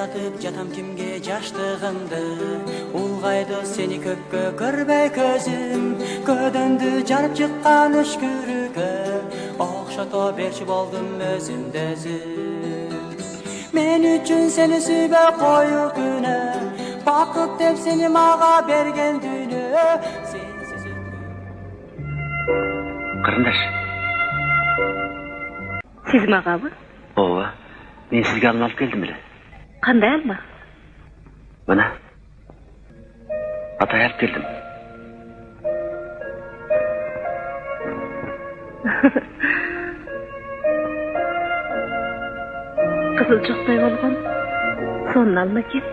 сатып жатам кимге жаштыгымды, улгайды сени көпкө көрбөй көзүм, көдөндү жарып чыккан өшкүрүккө окшото берчи болдум өзүмдү өзүм. Мен үчүн сени сүйбөй коюу күнөө, бакыт деп сени мага берген дүйнө. Кырындаш. Siz magabı? Ооба. Мен сизге алма алып келдим эле. Кандай алма? Мына. Атай алып келдим. Кызыл жоктой болгон. Сонун алма экен.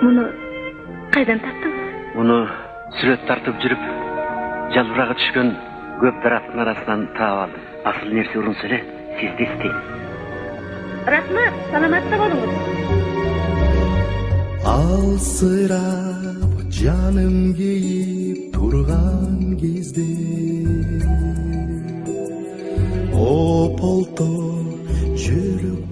Муну кайдан таптыңыз? Муну сүрөт тартып жүрүп, жалбырагы түшкөн көп дарактын арасынан таап алдым. Асыл нерсе урунса эле сизди издейм. Рахмат, саламатта болуңуз. Алсырап жаным кейип турган кезде ополто жүрөк